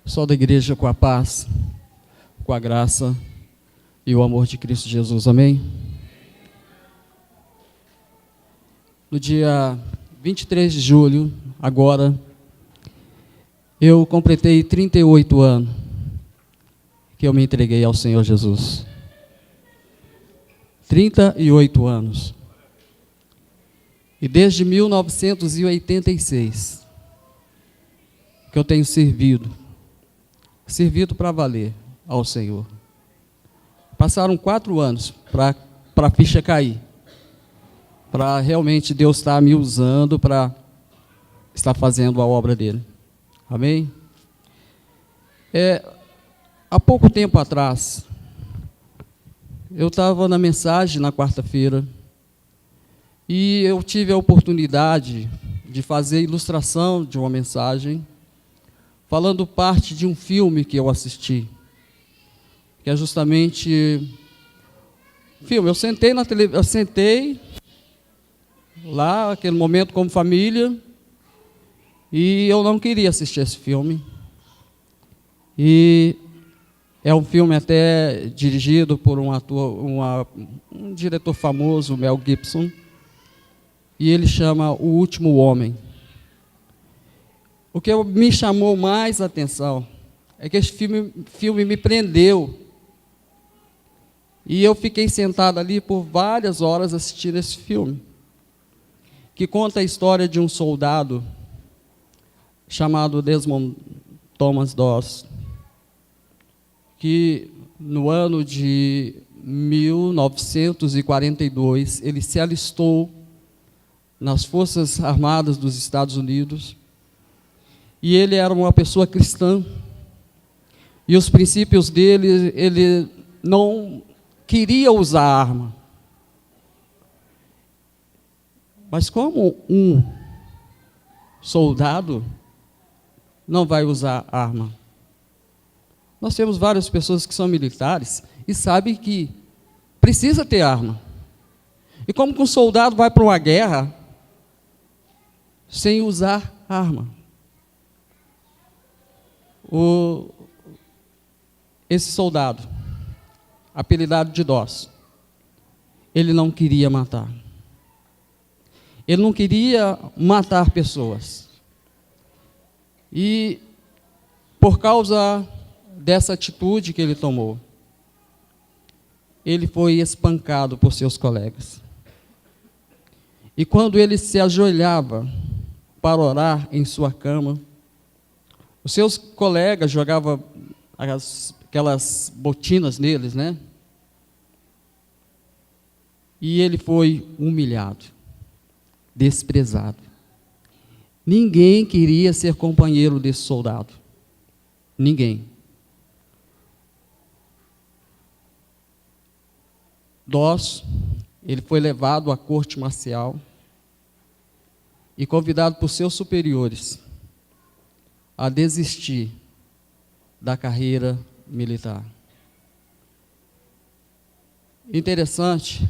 Pessoal da igreja, com a paz, com a graça e o amor de Cristo Jesus, amém? No dia 23 de julho, agora, eu completei 38 anos que eu me entreguei ao Senhor Jesus. 38 anos. E desde 1986 que eu tenho servido para valer ao Senhor. Passaram 4 anos para a ficha cair, para realmente Deus estar me usando para estar fazendo a obra dele. Amém? Há pouco tempo atrás, eu estava na mensagem na quarta-feira e eu tive a oportunidade de fazer a ilustração de uma mensagem falando parte de um filme que eu assisti, que é justamente filme. Eu sentei na televisão, lá, aquele momento como família, e eu não queria assistir esse filme. E é um filme até dirigido por um diretor famoso, Mel Gibson, e ele chama O Último Homem. O que me chamou mais a atenção é que esse filme me prendeu. E eu fiquei sentado ali por várias horas assistindo esse filme, que conta a história de um soldado chamado Desmond Thomas Doss, que no ano de 1942 ele se alistou nas Forças Armadas dos Estados Unidos. E ele era uma pessoa cristã, e os princípios dele, ele não queria usar arma. Mas como um soldado não vai usar arma? Nós temos várias pessoas que são militares e sabem que precisa ter arma. E como que um soldado vai para uma guerra sem usar arma? Esse soldado, apelidado de Doss, ele não queria matar. Ele não queria matar pessoas. E, por causa dessa atitude que ele tomou, ele foi espancado por seus colegas. E quando ele se ajoelhava para orar em sua cama, os seus colegas jogavam aquelas botinas neles, né? E ele foi humilhado, desprezado. Ninguém queria ser companheiro desse soldado. Ninguém. Doss, ele foi levado à corte marcial e convidado por seus superiores a desistir da carreira militar. Interessante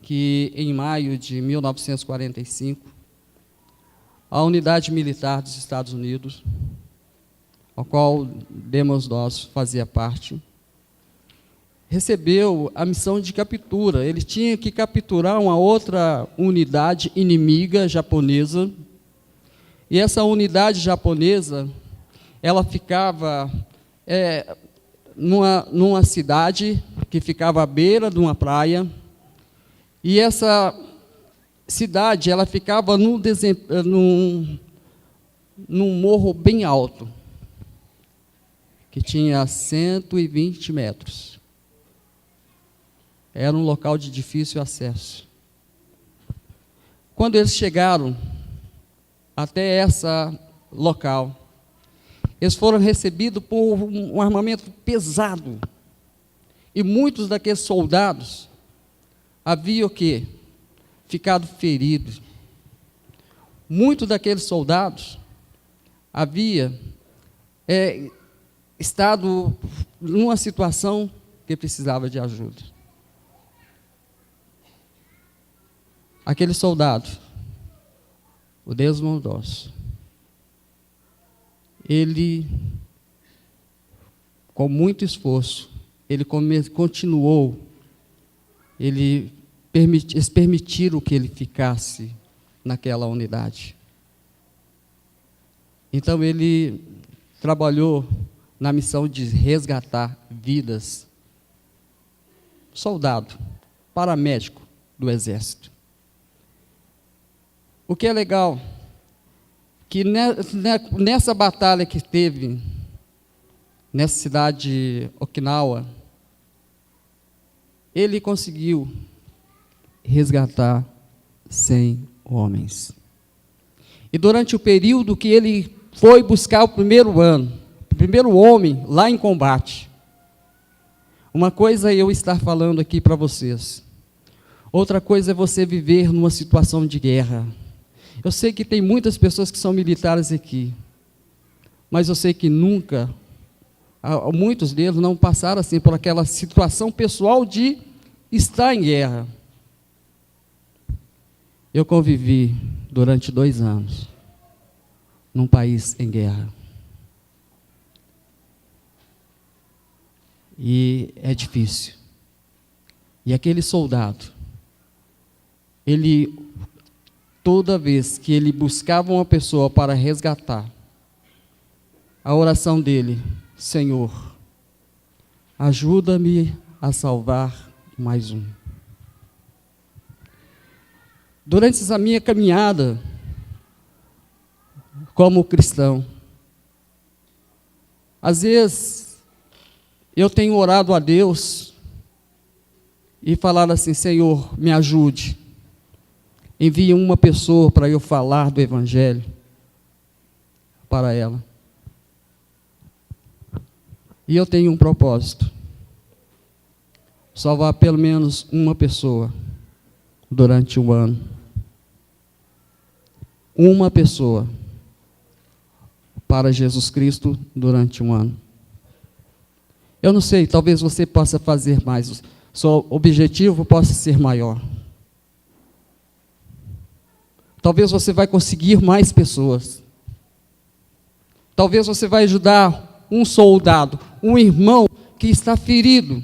que em maio de 1945, a unidade militar dos Estados Unidos, a qual Desmond Doss fazia parte, recebeu a missão de captura. Ele tinha que capturar uma outra unidade inimiga japonesa. E essa unidade japonesa, ela ficava numa cidade que ficava à beira de uma praia. E essa cidade, ela ficava num morro bem alto, que tinha 120 metros. Era um local de difícil acesso. Quando eles chegaram até esse local, eles foram recebidos por um armamento pesado. E muitos daqueles soldados haviam o quê? Ficado feridos. Muitos daqueles soldados haviam estado numa situação que precisava de ajuda. Aquele soldado, o Desmond Doss, ele com muito esforço, ele continuou, eles permitiram que ele ficasse naquela unidade. Então ele trabalhou na missão de resgatar vidas. Soldado, paramédico do Exército. O que é legal, que nessa batalha que teve, nessa cidade de Okinawa, ele conseguiu resgatar 100 homens. E durante o período que ele foi buscar o primeiro homem lá em combate, uma coisa é eu estar falando aqui para vocês, outra coisa é você viver numa situação de guerra. Eu sei que tem muitas pessoas que são militares aqui, mas eu sei que nunca, muitos deles não passaram assim por aquela situação pessoal de estar em guerra. Eu convivi durante 2 anos num país em guerra. E é difícil. E aquele soldado, toda vez que ele buscava uma pessoa para resgatar, a oração dele: Senhor, ajuda-me a salvar mais um. Durante essa minha caminhada como cristão, às vezes eu tenho orado a Deus e falado assim: Senhor, me ajude, envie uma pessoa para eu falar do Evangelho para ela. E eu tenho um propósito: salvar pelo menos uma pessoa durante um ano. Uma pessoa para Jesus Cristo durante um ano. Eu não sei, talvez você possa fazer mais, seu objetivo possa ser maior. Talvez você vai conseguir mais pessoas. Talvez você vai ajudar um soldado, um irmão que está ferido,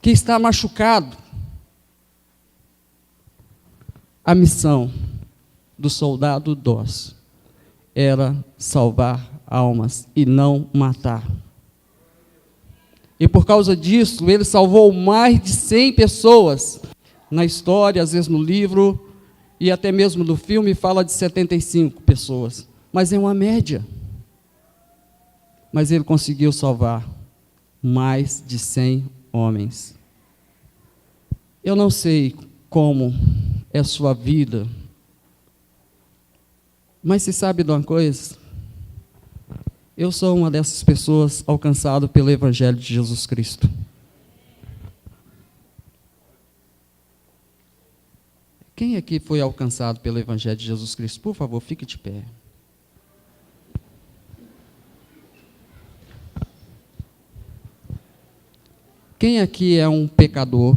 que está machucado. A missão do soldado DOS era salvar almas e não matar. E por causa disso, ele salvou mais de 100 pessoas. Na história, às vezes no livro, e até mesmo no filme, fala de 75 pessoas. Mas é uma média. Mas ele conseguiu salvar mais de 100 homens. Eu não sei como é a sua vida, mas você sabe de uma coisa? Eu sou uma dessas pessoas alcançado pelo Evangelho de Jesus Cristo. Quem aqui foi alcançado pelo Evangelho de Jesus Cristo? Por favor, fique de pé. Quem aqui é um pecador?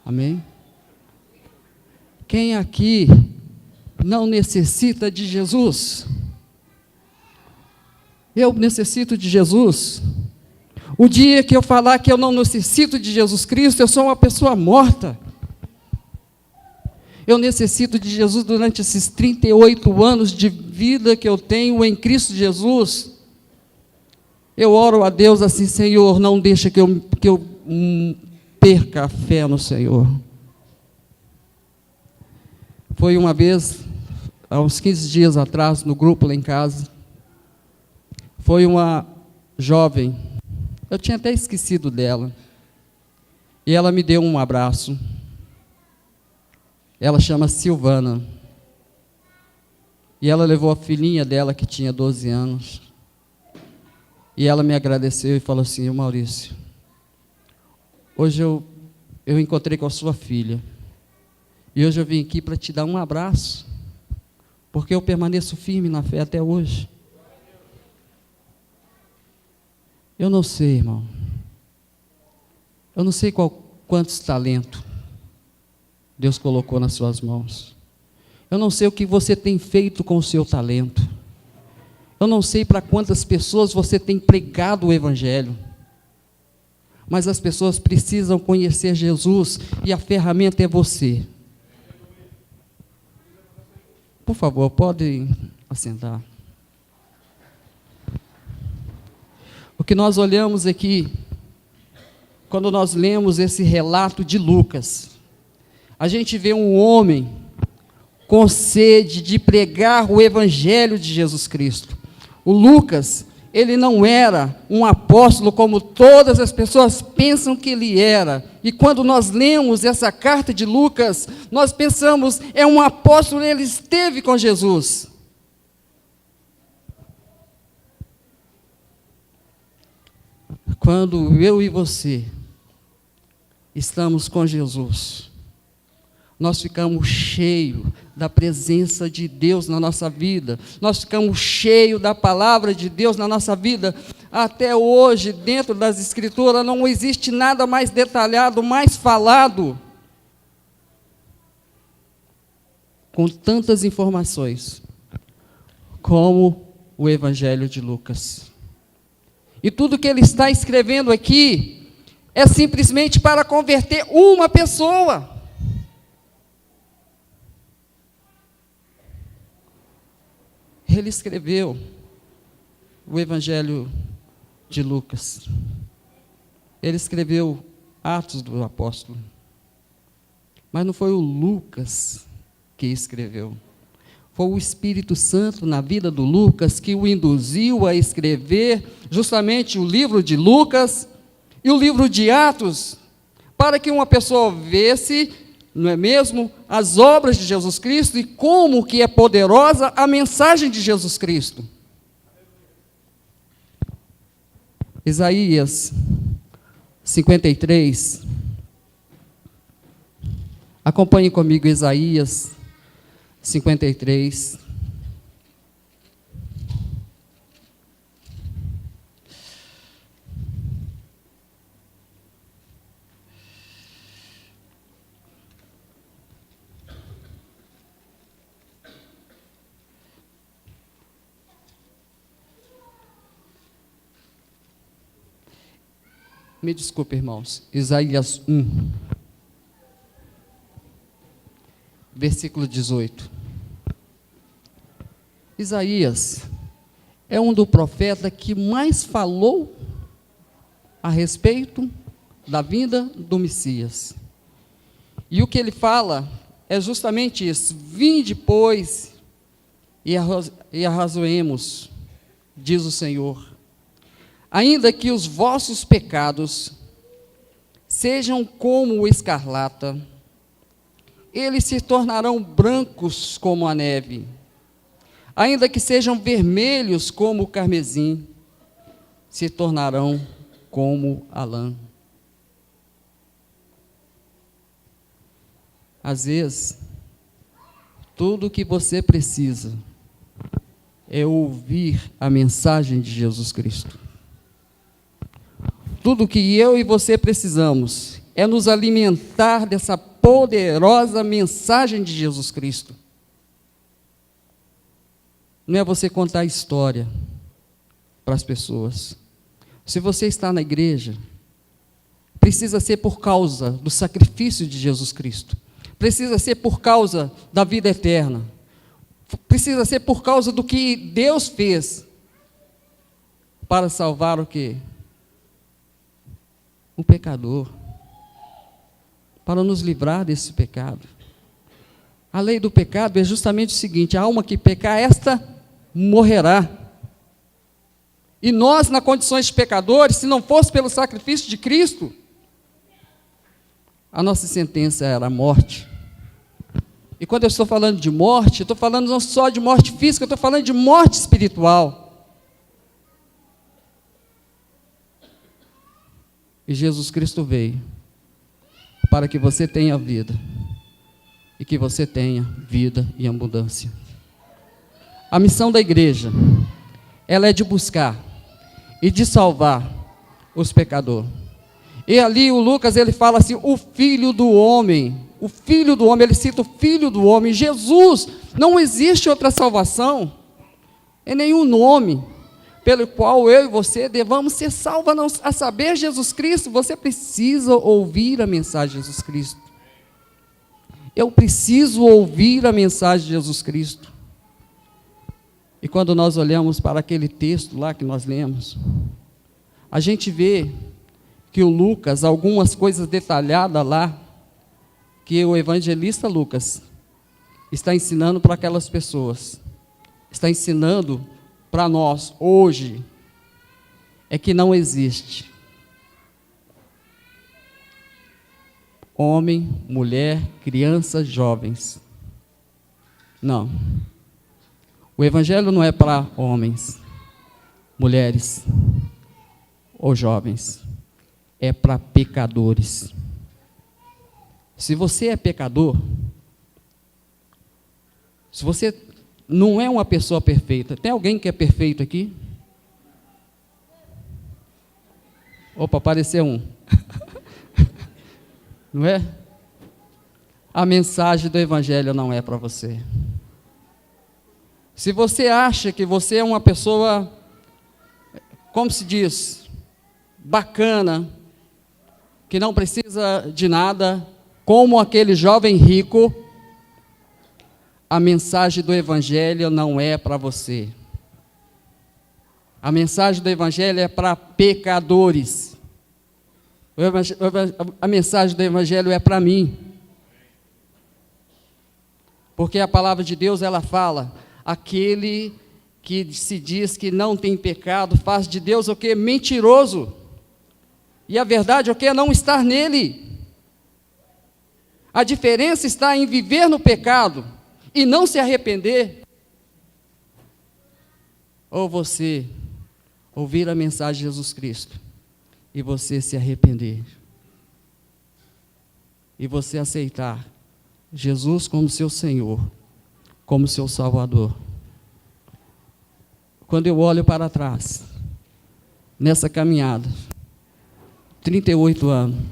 Amém? Quem aqui não necessita de Jesus? Eu necessito de Jesus. O dia que eu falar que eu não necessito de Jesus Cristo, eu sou uma pessoa morta. Eu necessito de Jesus durante esses 38 anos de vida que eu tenho em Cristo Jesus. Eu oro a Deus assim: Senhor, não deixa que eu perca a fé no Senhor. Foi uma vez, há uns 15 dias atrás, no grupo lá em casa, foi uma jovem, eu tinha até esquecido dela, e ela me deu um abraço. Ela chama Silvana, e ela levou a filhinha dela, que tinha 12 anos, e ela me agradeceu e falou assim: Maurício, hoje eu encontrei com a sua filha, e hoje eu vim aqui para te dar um abraço, porque eu permaneço firme na fé até hoje. Eu não sei, irmão. Eu não sei quantos talentos Deus colocou nas suas mãos. Eu não sei o que você tem feito com o seu talento. Eu não sei para quantas pessoas você tem pregado o Evangelho, mas as pessoas precisam conhecer Jesus e a ferramenta é você. Por favor, pode assentar. O que nós olhamos aqui, quando nós lemos esse relato de Lucas, a gente vê um homem com sede de pregar o Evangelho de Jesus Cristo. O Lucas, ele não era um apóstolo como todas as pessoas pensam que ele era. E quando nós lemos essa carta de Lucas, nós pensamos, é um apóstolo, ele esteve com Jesus. Quando eu e você estamos com Jesus, nós ficamos cheios da presença de Deus na nossa vida, nós ficamos cheios da palavra de Deus na nossa vida. Até hoje, dentro das Escrituras, não existe nada mais detalhado, mais falado, com tantas informações, como o Evangelho de Lucas. E tudo que ele está escrevendo aqui é simplesmente para converter uma pessoa. Ele escreveu o Evangelho de Lucas. Ele escreveu Atos do Apóstolo. Mas não foi o Lucas que escreveu. Foi o Espírito Santo na vida do Lucas que o induziu a escrever justamente o livro de Lucas e o livro de Atos, para que uma pessoa visse, não é mesmo, as obras de Jesus Cristo e como que é poderosa a mensagem de Jesus Cristo. Isaías 53. Acompanhe comigo Isaías 53. Me desculpe, irmãos. Isaías 1, versículo 18. Isaías é um dos profetas que mais falou a respeito da vinda do Messias. E o que ele fala é justamente isso: vinde, pois, e arrazoemos, diz o Senhor. Ainda que os vossos pecados sejam como o escarlata, eles se tornarão brancos como a neve. Ainda que sejam vermelhos como o carmesim, se tornarão como a lã. Às vezes, tudo o que você precisa é ouvir a mensagem de Jesus Cristo. Tudo que eu e você precisamos é nos alimentar dessa poderosa mensagem de Jesus Cristo. Não é você contar história para as pessoas. Se você está na igreja, precisa ser por causa do sacrifício de Jesus Cristo. Precisa ser por causa da vida eterna. Precisa ser por causa do que Deus fez para salvar o quê? O pecador, para nos livrar desse pecado. A lei do pecado é justamente o seguinte: a alma que pecar, esta morrerá. E nós, na condições de pecadores, se não fosse pelo sacrifício de Cristo, a nossa sentença era a morte. E quando eu estou falando de morte, eu estou falando não só de morte física, eu estou falando de morte espiritual. E Jesus Cristo veio para que você tenha vida, e que você tenha vida em abundância. A missão da igreja, ela é de buscar e de salvar os pecadores. E ali o Lucas, ele fala assim, o Filho do Homem, ele cita o Filho do Homem, Jesus. Não existe outra salvação. em nenhum nome pelo qual eu e você devamos ser salvos, a saber, Jesus Cristo. Você precisa ouvir a mensagem de Jesus Cristo. Eu preciso ouvir a mensagem de Jesus Cristo. E quando nós olhamos para aquele texto lá que nós lemos, a gente vê que o Lucas, algumas coisas detalhadas lá, que o evangelista Lucas está ensinando para aquelas pessoas, está ensinando para nós hoje, é que não existe homem, mulher, crianças, jovens. Não. O evangelho não é para homens, mulheres ou jovens. É para pecadores. Se você é pecador, se você não é uma pessoa perfeita, tem alguém que é perfeito aqui? Opa, apareceu um. Não é? A mensagem do evangelho não é para você. Se você acha que você é uma pessoa, como se diz, bacana, que não precisa de nada, como aquele jovem rico, a mensagem do evangelho não é para você. A mensagem do evangelho é para pecadores. A mensagem do evangelho é para mim. Porque a palavra de Deus, ela fala, aquele que se diz que não tem pecado, faz de Deus o que? Mentiroso. E a verdade o que? É não estar nele. A diferença está em viver no pecado e não se arrepender. Ou você ouvir a mensagem de Jesus Cristo e você se arrepender. E você aceitar Jesus como seu Senhor, como seu Salvador. Quando eu olho para trás, nessa caminhada, 38 anos,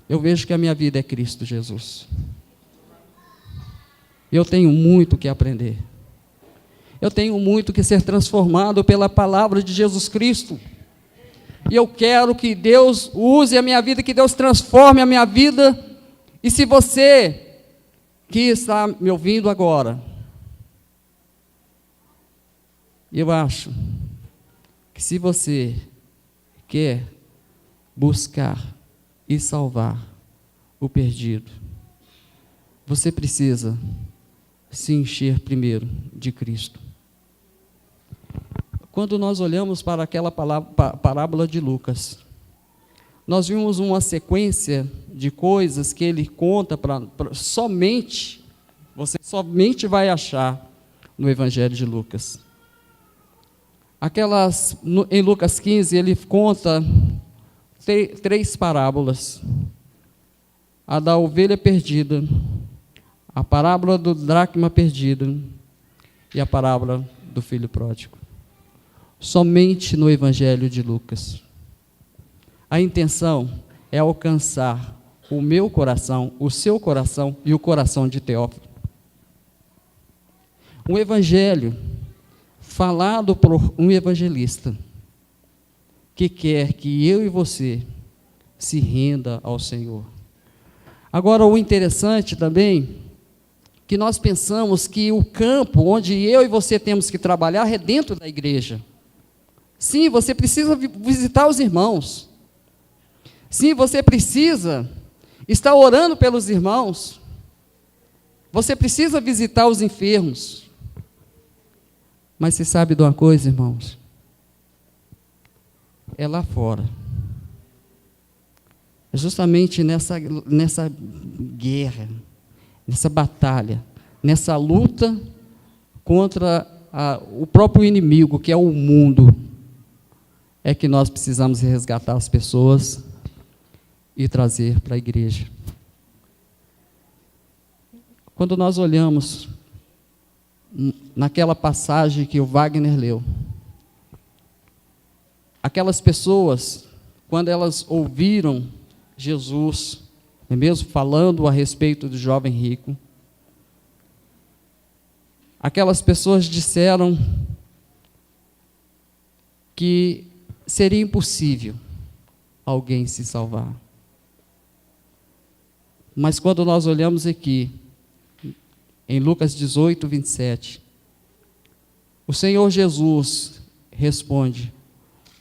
eu vejo que a minha vida é Cristo Jesus. Eu tenho muito que aprender. Eu tenho muito que ser transformado pela palavra de Jesus Cristo. E eu quero que Deus use a minha vida, que Deus transforme a minha vida. E se você que está me ouvindo agora, eu acho que se você quer buscar e salvar o perdido, você precisa se encher primeiro de Cristo. Quando nós olhamos para aquela parábola de Lucas, nós vimos uma sequência de coisas que ele conta você somente vai achar no Evangelho de Lucas. Em Lucas 15, ele conta três parábolas: a da ovelha perdida, a parábola do dracma perdido e a parábola do filho pródigo. Somente no Evangelho de Lucas. A intenção é alcançar o meu coração, o seu coração e o coração de Teófilo. Um evangelho falado por um evangelista que quer que eu e você se renda ao Senhor. Agora, o interessante também, que nós pensamos que o campo onde eu e você temos que trabalhar é dentro da igreja. Sim, você precisa visitar os irmãos. Sim, você precisa estar orando pelos irmãos. Você precisa visitar os enfermos. Mas você sabe de uma coisa, irmãos? É lá fora. É justamente nessa guerra, nessa batalha, nessa luta contra o próprio inimigo, que é o mundo, é que nós precisamos resgatar as pessoas e trazer para a igreja. Quando nós olhamos naquela passagem que o Wagner leu, aquelas pessoas, quando elas ouviram Jesus, mesmo falando a respeito do jovem rico, aquelas pessoas disseram que seria impossível alguém se salvar. Mas quando nós olhamos aqui, em Lucas 18, 27, o Senhor Jesus responde: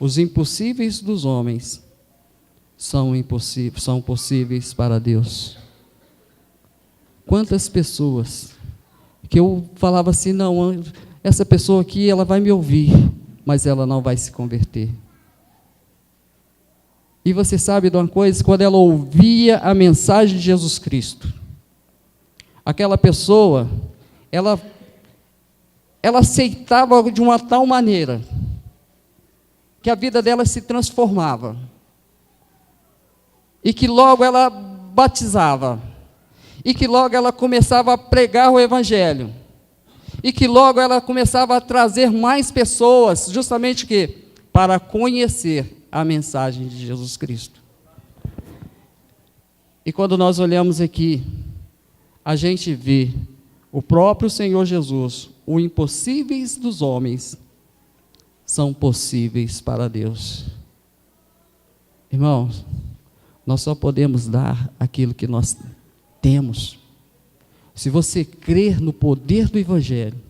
os impossíveis dos homens são possíveis para Deus. Quantas pessoas que eu falava assim, não, essa pessoa aqui, ela vai me ouvir, mas ela não vai se converter. E você sabe de uma coisa? Quando ela ouvia a mensagem de Jesus Cristo, aquela pessoa, ela aceitava de uma tal maneira, que a vida dela se transformava, e que logo ela batizava, e que logo ela começava a pregar o Evangelho, e que logo ela começava a trazer mais pessoas, justamente que para conhecer a mensagem de Jesus Cristo. E quando nós olhamos aqui, a gente vê o próprio Senhor Jesus: os impossíveis dos homens são possíveis para Deus. Irmãos, nós só podemos dar aquilo que nós temos. Se você crer no poder do Evangelho,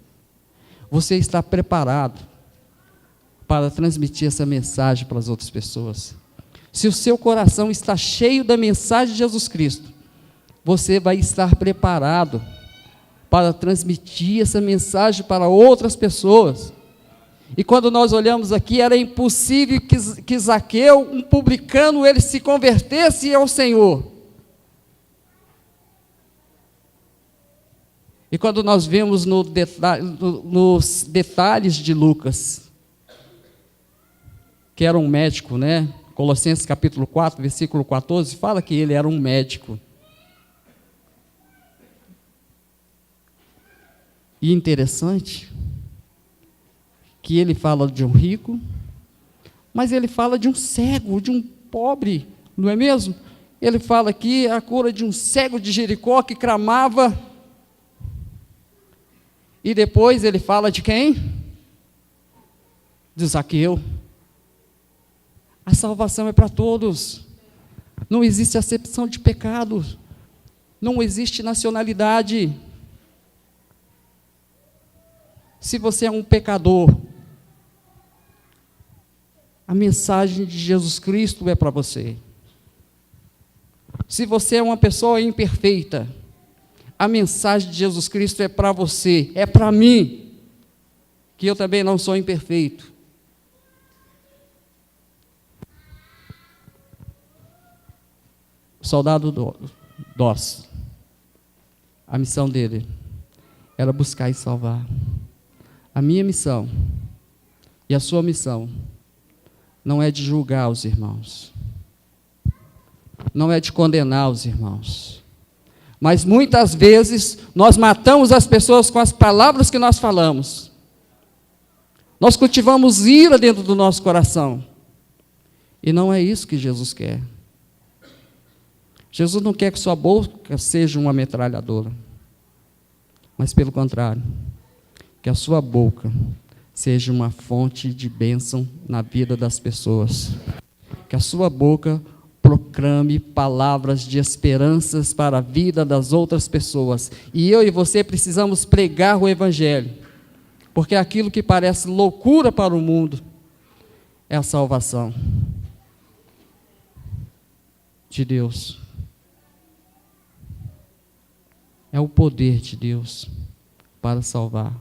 você está preparado para transmitir essa mensagem para as outras pessoas. Se o seu coração está cheio da mensagem de Jesus Cristo, você vai estar preparado para transmitir essa mensagem para outras pessoas. E quando nós olhamos aqui, era impossível que Zaqueu, um publicano, ele se convertesse ao Senhor. E quando nós vemos nos detalhes de Lucas, que era um médico, né? Colossenses capítulo 4, versículo 14, fala que ele era um médico. E interessante que ele fala de um rico, mas ele fala de um cego, de um pobre, não é mesmo? Ele fala aqui a cura de um cego de Jericó que clamava. E depois ele fala de quem? De Zaqueu. A salvação é para todos. Não existe acepção de pecado. Não existe nacionalidade. Se você é um pecador, a mensagem de Jesus Cristo é para você. Se você é uma pessoa imperfeita, a mensagem de Jesus Cristo é para você, é para mim, que eu também não sou imperfeito. O soldado Doss, a missão dele era buscar e salvar. A minha missão e a sua missão não é de julgar os irmãos, não é de condenar os irmãos, mas muitas vezes nós matamos as pessoas com as palavras que nós falamos. Nós cultivamos ira dentro do nosso coração, e não é isso que Jesus quer. Jesus não quer que sua boca seja uma metralhadora, mas pelo contrário, que a sua boca seja uma fonte de bênção na vida das pessoas. Que a sua boca proclame palavras de esperanças para a vida das outras pessoas. E eu e você precisamos pregar o Evangelho, porque aquilo que parece loucura para o mundo é a salvação de Deus. É o poder de Deus para salvar.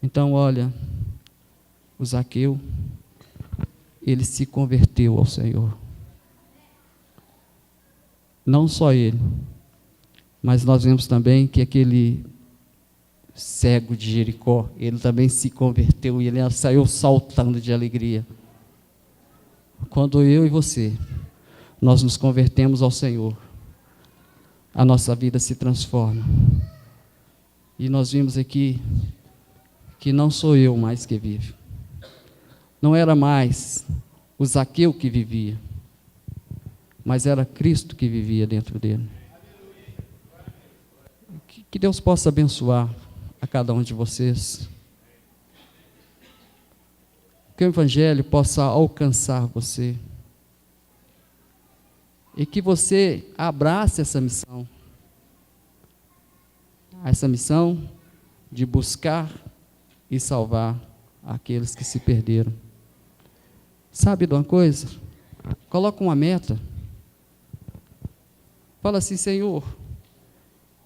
Então, olha, o Zaqueu, ele se converteu ao Senhor. Não só ele, mas nós vemos também que aquele cego de Jericó, ele também se converteu e ele saiu saltando de alegria. Quando eu e você, nós nos convertemos ao Senhor, a nossa vida se transforma. E nós vimos aqui que não sou eu mais que vivo. Não era mais o Zaqueu que vivia, mas era Cristo que vivia dentro dele. Que Deus possa abençoar a cada um de vocês. que o Evangelho possa alcançar você. E que você abrace essa missão. Essa missão de buscar e salvar aqueles que se perderam. Sabe de uma coisa? Coloca uma meta. Fala assim: Senhor,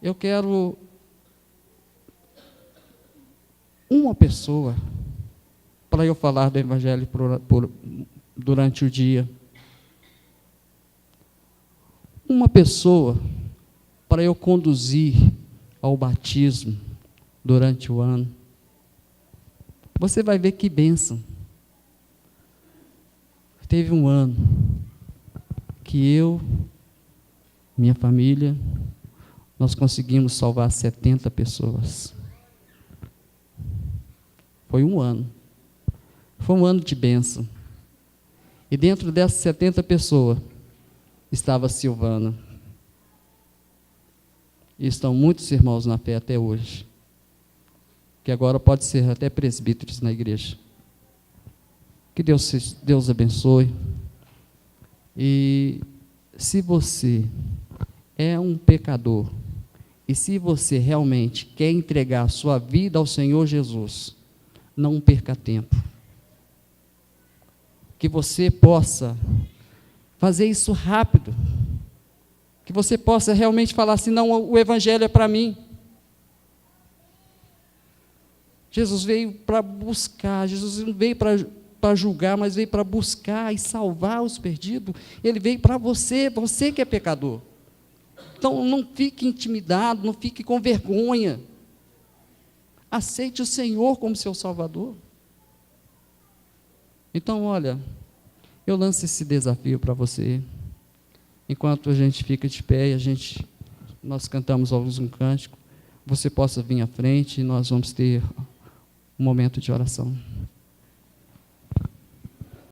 eu quero uma pessoa para eu falar do Evangelho durante o dia. Uma pessoa para eu conduzir ao batismo durante o ano. Você vai ver que bênção. Teve um ano que eu, minha família, nós conseguimos salvar 70 pessoas. Foi um ano. Foi um ano de bênção. E dentro dessas 70 pessoas, estava a Silvana. E estão muitos irmãos na fé até hoje, que agora pode ser até presbíteros na igreja. Que Deus abençoe. E se você é um pecador, e se você realmente quer entregar a sua vida ao Senhor Jesus, não perca tempo. Que você possa fazer isso rápido. Que você possa realmente falar assim: não, o Evangelho é para mim. Jesus veio para buscar, Jesus não veio para julgar, mas veio para buscar e salvar os perdidos. Ele veio para você, você que é pecador. Então não fique intimidado, não fique com vergonha. Aceite o Senhor como seu Salvador. Então, olha, eu lanço esse desafio para você. Enquanto a gente fica de pé e nós cantamos um cântico, você possa vir à frente e nós vamos ter um momento de oração.